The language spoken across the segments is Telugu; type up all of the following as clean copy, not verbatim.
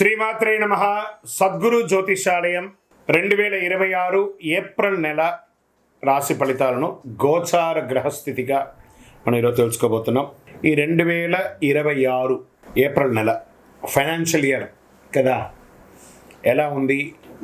శ్రీమాత్రే నమః. సద్గురు జ్యోతిషాలయం 2026 ఏప్రిల్ నెల రాశి ఫలితాలను గోచార గ్రహస్థితిగా మనం ఈరోజు తెలుసుకోబోతున్నాం. ఈ 2026 ఏప్రిల్ నెల ఫైనాన్షియల్ ఇయర్ కదా, ఎలా ఉంది,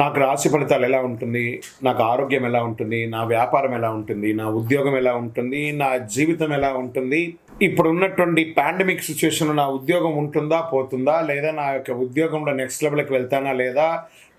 నాకు రాశి ఫలితాలు ఎలా ఉంటుంది, నాకు ఆరోగ్యం ఎలా ఉంటుంది, నా వ్యాపారం ఎలా ఉంటుంది, నా ఉద్యోగం ఎలా ఉంటుంది, నా జీవితం ఎలా ఉంటుంది, ఇప్పుడు ఉన్నటువంటి పాండమిక్ సిచ్యువేషన్లో నా ఉద్యోగం ఉంటుందా పోతుందా, లేదా నా యొక్క ఉద్యోగంలో నెక్స్ట్ లెవెల్కి వెళ్తానా లేదా,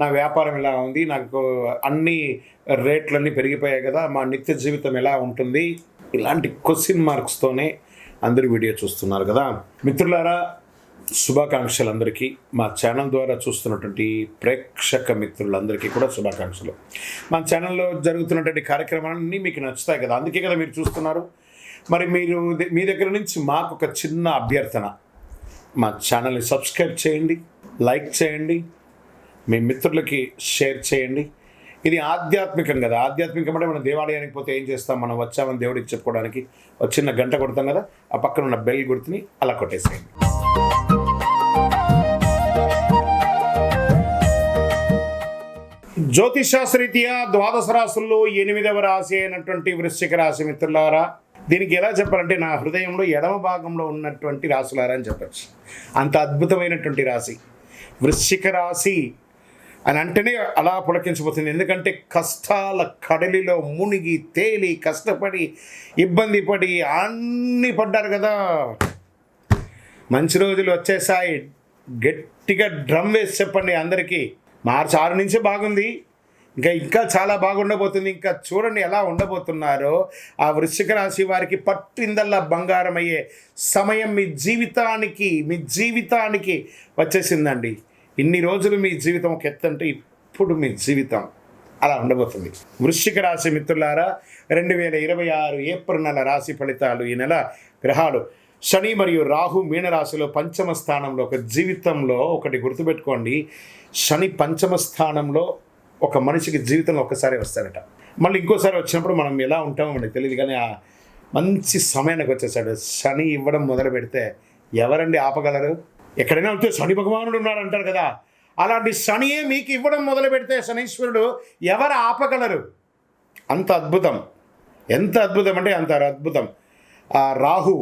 నా వ్యాపారం ఎలా ఉంది, నాకు అన్ని రేట్లన్నీ పెరిగిపోయాయి కదా, మా నిత్య జీవితం ఎలా ఉంటుంది, ఇలాంటి క్వశ్చన్ మార్క్స్తోనే అందరూ వీడియో చూస్తున్నారు కదా. మిత్రులారా, శుభాకాంక్షలు అందరికీ. మా ఛానల్ ద్వారా చూస్తున్నటువంటి ప్రేక్షక మిత్రులందరికీ కూడా శుభాకాంక్షలు. మా ఛానల్లో జరుగుతున్నటువంటి కార్యక్రమాలన్నీ మీకు నచ్చుతాయి కదా, అందుకే కదా మీరు చూస్తున్నారు. మరి మీరు మీ దగ్గర నుంచి మాకు ఒక చిన్న అభ్యర్థన, మా ఛానల్ని సబ్స్క్రైబ్ చేయండి, లైక్ చేయండి, మీ మిత్రులకి షేర్ చేయండి. ఇది ఆధ్యాత్మికం కదా, ఆధ్యాత్మికం అంటే మనం దేవాలయానికి పోతే ఏం చేస్తాం, మనం వచ్చామని దేవుడికి చెప్పుకోవడానికి ఒక చిన్న గంట కొడతాం కదా, ఆ పక్కన ఉన్న బెల్ గుర్తుని అలా కొట్టేసేయండి. జ్యోతిషాస్త్రరీత్యా ద్వాదశ రాశుల్లో 8వ రాశి అయినటువంటి వృశ్చిక రాశి మిత్రులారా, దీనికి ఎలా చెప్పాలంటే నా హృదయంలో ఎడమ భాగంలో ఉన్నటువంటి రాశులారా అని చెప్పచ్చు. అంత అద్భుతమైనటువంటి రాశి వృశ్చిక రాశి అని అంటేనే అలా పులకించబోతుంది. ఎందుకంటే కష్టాల కడలిలో మునిగి తేలి కష్టపడి ఇబ్బంది పడి అన్నీ పడ్డారు కదా, మంచి రోజులు వచ్చేసాయి. గట్టిగా డ్రమ్ వేసి చెప్పండి అందరికీ, మార్చి 6 నుంచి బాగుంది, ఇంకా చాలా బాగుండబోతుంది. ఇంకా చూడండి ఎలా ఉండబోతున్నారో. ఆ వృశ్చిక రాశి వారికి పట్టిందల్లా బంగారం అయ్యే సమయం మీ జీవితానికి వచ్చేసిందండి. ఇన్ని రోజులు మీ జీవితం ఒక ఎత్తంటే ఇప్పుడు మీ జీవితం అలా ఉండబోతుంది. వృశ్చిక రాశి మిత్రులారా, 2026 ఏప్రిల్ నెల రాశి ఫలితాలు. ఈ నెల గ్రహాలు శని మరియు రాహు మీనరాశిలో పంచమ స్థానంలో. ఒక జీవితంలో ఒకటి గుర్తుపెట్టుకోండి, శని పంచమ స్థానంలో ఒక మనిషికి జీవితంలో ఒక్కసారి వస్తాడట. మళ్ళీ ఇంకోసారి వచ్చినప్పుడు మనం ఎలా ఉంటామో మనకి తెలియదు, కానీ ఆ మంచి సమయానికి వచ్చేసాడు. శని ఇవ్వడం మొదలు పెడితే ఎవరండి ఆపగలరు? ఎక్కడైనా ఉంటే శని భగవానుడు ఉన్నాడు అంటారు కదా, అలాంటి శనియే మీకు ఇవ్వడం మొదలు పెడితే శనీశ్వరుడు ఎవరు ఆపగలరు? అంత అద్భుతం. ఎంత అద్భుతం అంటే అంత అద్భుతం. ఆ రాహు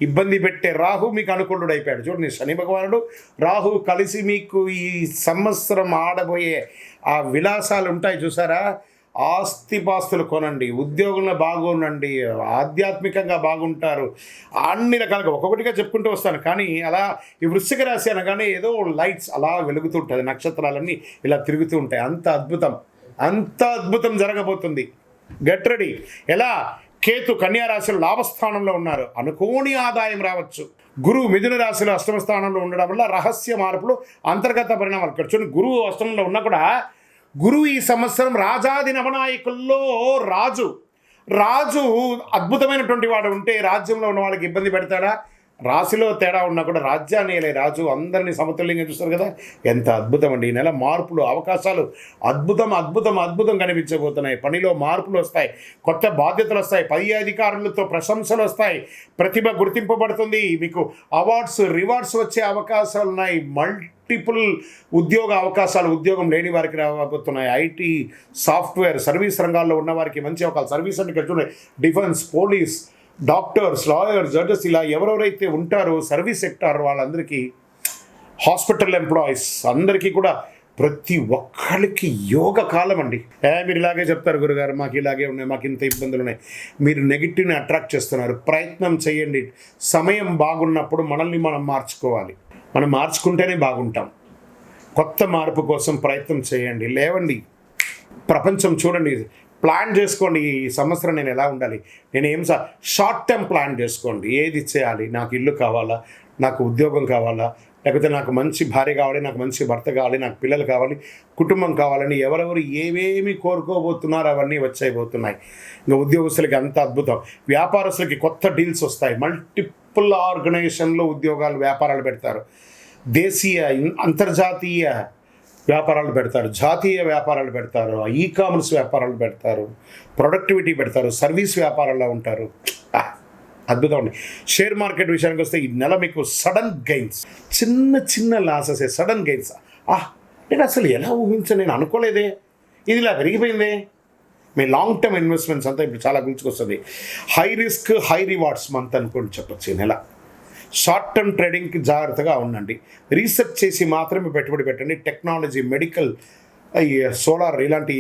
ఇబ్బంది పెట్టే రాహు మీకు అనుకూలుడు అయిపోయాడు. చూడండి, శని భగవానుడు రాహు కలిసి మీకు ఈ సంవత్సరం ఆడబోయే ఆ విలాసాలు ఉంటాయి చూసారా, ఆస్తిపాస్తులు కొనండి, ఉద్యోగంలో బాగుండండి, ఆధ్యాత్మికంగా బాగుంటారు, అన్ని రకాలుగా ఒక్కొక్కటిగా చెప్పుకుంటూ వస్తాను. కానీ అలా ఈ వృశ్చిక రాశి అనగానే ఏదో లైట్స్ అలా వెలుగుతుంటుంది, నక్షత్రాలన్నీ ఇలా తిరుగుతూ ఉంటాయి. అంత అద్భుతం జరగబోతుంది. Get ready. ఎలా? కేతు కన్యా రాశిలో లాభస్థానంలో ఉన్నారు, అనుకోని ఆదాయం రావచ్చు. గురువు మిథున రాశిలో అష్టమ స్థానంలో ఉండడం వల్ల రహస్య మార్పులు, అంతర్గత పరిణామాలు. ఇక్కడ చూడండి, గురువు అష్టమంలో ఉన్నా కూడా గురువు ఈ సంవత్సరం రాజాది నవనాయకుల్లో రాజు అద్భుతమైనటువంటి వాడు ఉంటే రాజ్యంలో ఉన్న వాళ్ళకి ఇబ్బంది పెడతాడా? రాశిలో తేడా ఉన్నా కూడా రాజ్యాన్ని రాజు అందరినీ సమతుల్యంగా చూస్తారు కదా. ఎంత అద్భుతం అండి. ఈ నెల మార్పులు, అవకాశాలు అద్భుతం కనిపించబోతున్నాయి. పనిలో మార్పులు వస్తాయి, కొత్త బాధ్యతలు వస్తాయి, పై అధికారులతో ప్రశంసలు వస్తాయి, ప్రతిభ గుర్తింపబడుతుంది, మీకు అవార్డ్స్ రివార్డ్స్ వచ్చే అవకాశాలు ఉన్నాయి, మల్టిపుల్ ఉద్యోగ అవకాశాలు ఉద్యోగం లేని వారికి రాబోతున్నాయి. ఐటీ, సాఫ్ట్వేర్, సర్వీస్ రంగాల్లో ఉన్న వారికి మంచి అవకాశాలు. సర్వీస్ అంటే ఇక్కడ defence, police, doctors, lawyers, judges, ఇలా ఎవరెవరైతే ఉంటారో సర్వీస్ సెక్టార్ వాళ్ళందరికీ, హాస్పిటల్ ఎంప్లాయీస్ అందరికీ కూడా ప్రతి ఒక్కరికి యోగ కాలం అండి. మీరు ఇలాగే చెప్తారు గురుగారు, మాకు ఇలాగే ఉన్నాయి, మాకు ఇంత ఇబ్బందులు ఉన్నాయి. మీరు నెగిటివ్ని అట్రాక్ట్ చేస్తున్నారు. ప్రయత్నం చేయండి. సమయం బాగున్నప్పుడు మనల్ని మనం మార్చుకోవాలి. మనం మార్చుకుంటేనే బాగుంటాం. కొత్త మార్పు కోసం ప్రయత్నం చేయండి. లేవండి, ప్రపంచం చూడండి, ప్లాన్ చేసుకోండి. ఈ సంవత్సరం నేను ఎలా ఉండాలి, షార్ట్ టర్మ్ ప్లాన్ చేసుకోండి. ఏది చేయాలి, నాకు ఇల్లు కావాలా, నాకు ఉద్యోగం కావాలా, లేకపోతే నాకు మంచి భార్య కావాలి, నాకు మంచి భర్త కావాలి, నాకు పిల్లలు కావాలి, కుటుంబం కావాలని ఎవరెవరు ఏవేమి కోరుకోబోతున్నారో అవన్నీ వచ్చైపోతున్నాయి. ఇంకా ఉద్యోగస్తులకి అంత అద్భుతం. వ్యాపారస్తులకి కొత్త డీల్స్ వస్తాయి. మల్టిపుల్ ఆర్గనైజేషన్లో వ్యాపారాలు పెడతారు. దేశీయ, అంతర్జాతీయ వ్యాపారాలు పెడతారు, జాతీయ వ్యాపారాలు పెడతారు, ఈ-కామర్స్ వ్యాపారాలు పెడతారు, ప్రొడక్టివిటీ పెడతారు, సర్వీస్ వ్యాపారాల్లో ఉంటారు. అద్భుతం అండి. షేర్ మార్కెట్ విషయానికి వస్తే ఈ నెల మీకు సడన్ గెయిన్స్, చిన్న లాసెస్, సడన్ గెయిన్స్ నేను అసలు ఎలా ఊహించాను, నేను అనుకోలేదే, ఇది ఇలా పెరిగిపోయిందే. మీ లాంగ్ టర్మ్ ఇన్వెస్ట్మెంట్స్ అంతా ఇప్పుడు చాలా గుర్తుకొస్తుంది. High risk high rewards month అనుకోండి చెప్పచ్చు ఈ నెల. షార్ట్ టర్మ్ ట్రేడింగ్కి జాగ్రత్తగా ఉండండి. రీసెర్చ్ చేసి మాత్రమే పెట్టుబడి పెట్టండి. టెక్నాలజీ, మెడికల్, ఈ సోలార్ ఇలాంటి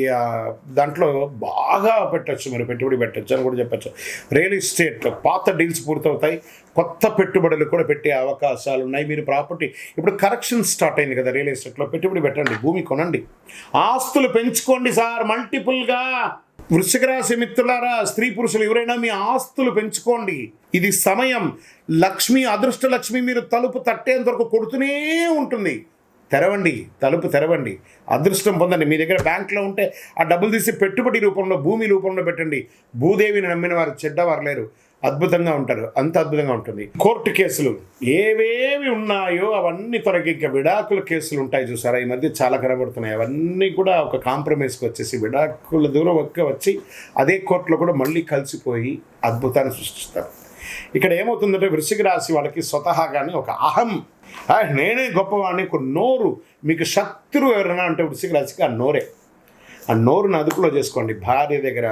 దాంట్లో బాగా పెట్టచ్చు, మీరు పెట్టుబడి పెట్టచ్చు అని కూడా చెప్పచ్చు. రియల్ ఎస్టేట్ పాత డీల్స్ పూర్తవుతాయి, కొత్త పెట్టుబడులు కూడా పెట్టే అవకాశాలు ఉన్నాయి. మీరు ప్రాపర్టీ ఇప్పుడు కరెక్షన్ స్టార్ట్ అయింది కదా, రియల్ ఎస్టేట్లో పెట్టుబడి పెట్టండి, భూమి కొనండి, ఆస్తులు పెంచుకోండి సార్ మల్టిపుల్గా. వృశ్చిక రాశి మిత్రులారా, స్త్రీ పురుషులు ఎవరైనా మీ ఆస్తులు పెంచుకోండి. ఇది సమయం. లక్ష్మి, అదృష్ట లక్ష్మి మీరు తలుపు తట్టేంత వరకు కొడుతూనే ఉంటుంది. తెరవండి, తలుపు తెరవండి, అదృష్టం పొందండి. మీ దగ్గర బ్యాంకులో ఉంటే ఆ డబ్బులు తీసి పెట్టుబడి రూపంలో, భూమి రూపంలో పెట్టండి. భూదేవిని నమ్మిన వారు చెడ్డవారు లేరు, అద్భుతంగా ఉంటారు, అంత అద్భుతంగా ఉంటుంది. కోర్టు కేసులు ఏవేవి ఉన్నాయో అవన్నీ తొలగి ఇంకా విడాకుల కేసులు ఉంటాయి చూసారా, ఈ మధ్య చాలా కనబడుతున్నాయి. అవన్నీ కూడా ఒక కాంప్రమైజ్కి వచ్చేసి విడాకుల దూరం వచ్చి అదే కోర్టులో కూడా మళ్ళీ కలిసిపోయి అద్భుతాన్ని సృష్టిస్తారు. ఇక్కడ ఏమవుతుందంటే వృశ్చిక రాశి వాళ్ళకి స్వతహాగానే ఒక అహం, నేనే గొప్పవాడిని, ఒక నోరు. మీకు శత్రువు ఎవరైనా అంటే వృశ్చిక రాశికి ఆ నోరే. ఆ నోరుని అదుపులో చేసుకోండి. భార్య దగ్గర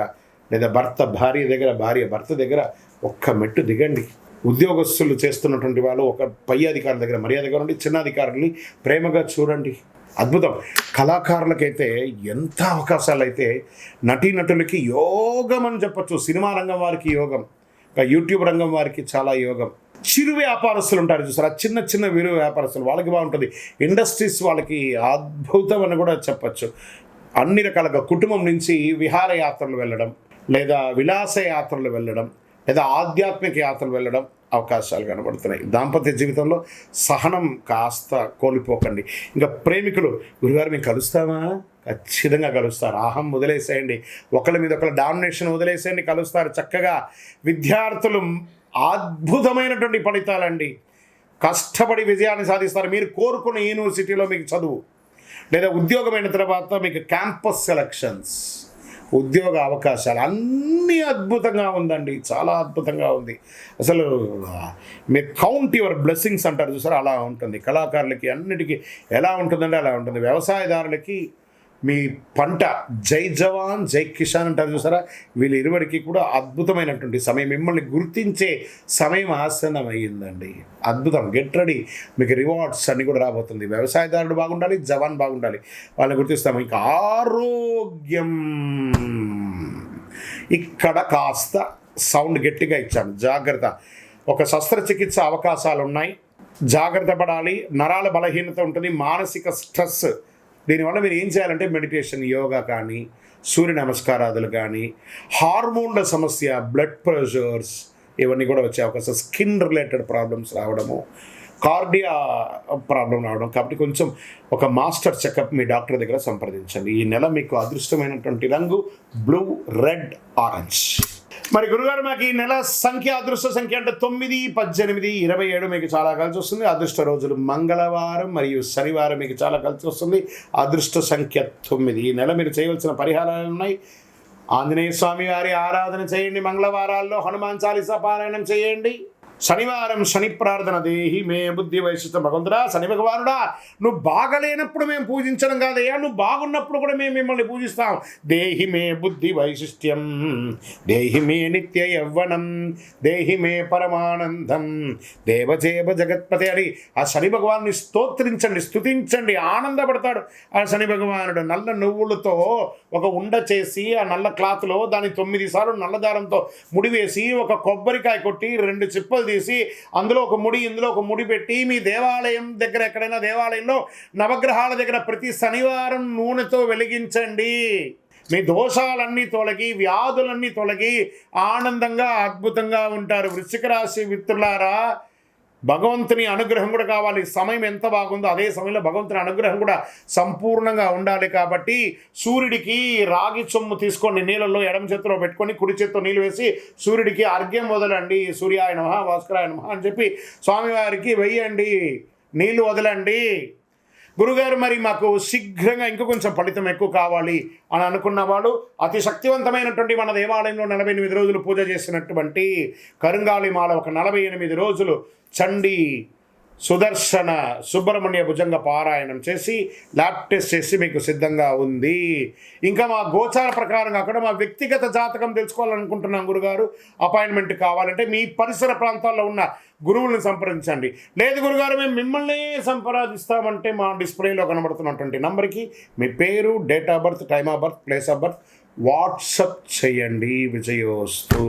లేదా భర్త భార్య దగ్గర, భార్య భర్త దగ్గర ఒక్క మెట్టు దిగండి. ఉద్యోగస్తులు చేస్తున్నటువంటి వాళ్ళు ఒక పై అధికారుల దగ్గర మర్యాదగా ఉండి, చిన్న అధికారుల్ని ప్రేమగా చూడండి. అద్భుతం. కళాకారులకైతే ఎంత అవకాశాలు అయితే, నటీనటులకి యోగం అని చెప్పచ్చు. సినిమా రంగం వారికి యోగం, యూట్యూబ్ రంగం వారికి చాలా యోగం. చిరు వ్యాపారస్తులు ఉంటారు చూసారా, చిన్న చిన్న వీరు వ్యాపారస్తులు, వాళ్ళకి బాగుంటుంది. ఇండస్ట్రీస్ వాళ్ళకి అద్భుతం అని కూడా చెప్పచ్చు. అన్ని రకాలుగా కుటుంబం నుంచి విహారయాత్రలు వెళ్ళడం, లేదా విలాస యాత్రలు వెళ్ళడం, లేదా ఆధ్యాత్మిక యాత్రలు వెళ్ళడం అవకాశాలు కనబడుతున్నాయి. దాంపత్య జీవితంలో సహనం కాస్త కోల్పోకండి. ఇంకా ప్రేమికులు, గురుగారు మేము కలుస్తామా? ఖచ్చితంగా కలుస్తారు. అహం వదిలేసేయండి, ఒకళ్ళ మీద ఒకళ్ళ డామినేషన్ వదిలేసేయండి, కలుస్తారు చక్కగా. విద్యార్థులు అద్భుతమైనటువంటి ఫలితాలండి, కష్టపడి విజయాన్ని సాధిస్తారు. మీరు కోరుకున్న యూనివర్సిటీలో మీకు చదువు, లేదా ఉద్యోగమైన తర్వాత మీకు క్యాంపస్ సెలక్షన్స్, ఉద్యోగ అవకాశాలు అన్నీ అద్భుతంగా ఉందండి, చాలా అద్భుతంగా ఉంది. అసలు మీరు కౌంట్ యువర్ బ్లెస్సింగ్స్ అంటారు చూసారా, అలా ఉంటుంది. కళాకారులకి అన్నిటికీ ఎలా ఉంటుందంటే అలా ఉంటుంది. వ్యవసాయదారులకి మీ పంట జై జవాన్ జై కిసాన్ అంటారు చూసారా, వీళ్ళు ఇరువురికి కూడా అద్భుతమైనటువంటి సమయం, మిమ్మల్ని గుర్తించే సమయం ఆసన్నమయ్యిందండి. అద్భుతం. గెట్ రెడీ, మీకు రివార్డ్స్ అన్నీ కూడా రాబోతుంది. వ్యవసాయదారుడు బాగుండాలి, జవాన్ బాగుండాలి, వాళ్ళని గుర్తిస్తాము. ఇంకా ఆరోగ్యం, ఇక్కడ కాస్త సౌండ్ గట్టిగా ఇచ్చాను, జాగ్రత్త. ఒక శస్త్రచికిత్స అవకాశాలు ఉన్నాయి, జాగ్రత్త పడాలి. నరాల బలహీనత ఉంటుంది, మానసిక స్ట్రెస్. దీనివల్ల మీరు ఏం చేయాలంటే మెడిటేషన్, యోగా కానీ, సూర్య నమస్కారాదులు కానీ, హార్మోన్ల సమస్య, బ్లడ్ ప్రెషర్స్ ఇవన్నీ కూడా వచ్చే అవకాశం, స్కిన్ రిలేటెడ్ ప్రాబ్లమ్స్ రావడము, కార్డియా ప్రాబ్లం రావడం. కాబట్టి కొంచెం ఒక మాస్టర్ చెకప్ మీ డాక్టర్ దగ్గర సంప్రదించండి. ఈ నెల మీకు అదృష్టమైనటువంటి రంగు బ్లూ, రెడ్, ఆరెంజ్. మరి గురుగారు మాకు ఈ నెల సంఖ్య, అదృష్ట సంఖ్య అంటే 9, 18, 27 మీకు చాలా కలిసి వస్తుంది. అదృష్ట రోజులు మంగళవారం మరియు శనివారం మీకు చాలా కలిసి వస్తుంది. అదృష్ట సంఖ్య 9. ఈ నెల మీరు చేయవలసిన పరిహారాలు ఉన్నాయి. ఆంజనేయ స్వామి వారి ఆరాధన చేయండి, మంగళవారాల్లో హనుమాన్ చాలీసా పారాయణం చేయండి. శనివారం శని ప్రార్థన, దేహి మే బుద్ధి వైశిష్టం. భగవంతుడా, శని భగవానుడా, నువ్వు బాగలేనప్పుడు మేము పూజించడం కాదయ్యా, నువ్వు బాగున్నప్పుడు కూడా మేము మిమ్మల్ని పూజిస్తాం. దేహి మే బుద్ధి వైశిష్ట్యం, దేహి మే నిత్య యవ్వనం, దేహి మే పరమానందం, దేవజేవ జగత్పతి అని ఆ శని భగవాన్ని స్తోత్రించండి, స్తుతించండి, ఆనందపడతాడు ఆ శని భగవానుడు. నల్ల నువ్వులతో ఒక ఉండ చేసి ఆ నల్ల క్లాత్లో దాన్ని 9 సార్లు నల్లదారంతో ముడివేసి, ఒక కొబ్బరికాయ కొట్టి 2 చిప్పలు తీసి అందులో ఒక ముడి, ఇందులో ఒక ముడి పెట్టి, మీ దేవాలయం దగ్గర ఎక్కడైనా దేవాలయంలో నవగ్రహాల దగ్గర ప్రతి శనివారం నూనెతో వెలిగించండి. మీ దోషాలన్నీ తొలగి, వ్యాధులన్నీ తొలగి ఆనందంగా అద్భుతంగా ఉంటారు. వృశ్చిక రాశి మిత్రులారా, భగవంతుని అనుగ్రహం కూడా కావాలి. సమయం ఎంత బాగుందో అదే సమయంలో భగవంతుని అనుగ్రహం కూడా సంపూర్ణంగా ఉండాలి. కాబట్టి సూర్యుడికి రాగి చొమ్ము తీసుకోండి, నీళ్ళల్లో ఎడమ చేతిలో పెట్టుకొని కుడి చేతితో నీళ్ళు వేసి సూర్యుడికి అర్ఘ్యం వదలండి. సూర్యాయ నమః, భాస్కరాయ నమః అని చెప్పి స్వామివారికి వెయ్యండి, నీళ్లు వదలండి. గురుగారు మరి మాకు శీఘ్రంగా ఇంకా కొంచెం ఫలితం ఎక్కువ కావాలి అని అనుకున్నవాడు, అతి శక్తివంతమైనటువంటి మన దేవాలయంలో 48 రోజులు పూజ చేసినటువంటి కరుంగాళి మాల ఒక 48 రోజులు చండి సుదర్శన సుబ్రహ్మణ్య భుజంగ పారాయణం చేసి ల్యాబ్ టెస్ట్ చేసి మీకు సిద్ధంగా ఉంది. ఇంకా మా గోచార ప్రకారంగా కూడా మా వ్యక్తిగత జాతకం తెలుసుకోవాలనుకుంటున్నాం గురుగారు, అపాయింట్మెంట్ కావాలంటే మీ పరిసర ప్రాంతాల్లో ఉన్న గురువులను సంప్రదించండి. లేదు గురుగారు మేము మిమ్మల్ని సంప్రదిస్తామంటే మా డిస్ప్లేలో కనబడుతున్నటువంటి నంబర్కి మీ పేరు, date of birth, time of birth, place of birth WhatsApp చేయండి. విజయోస్తు.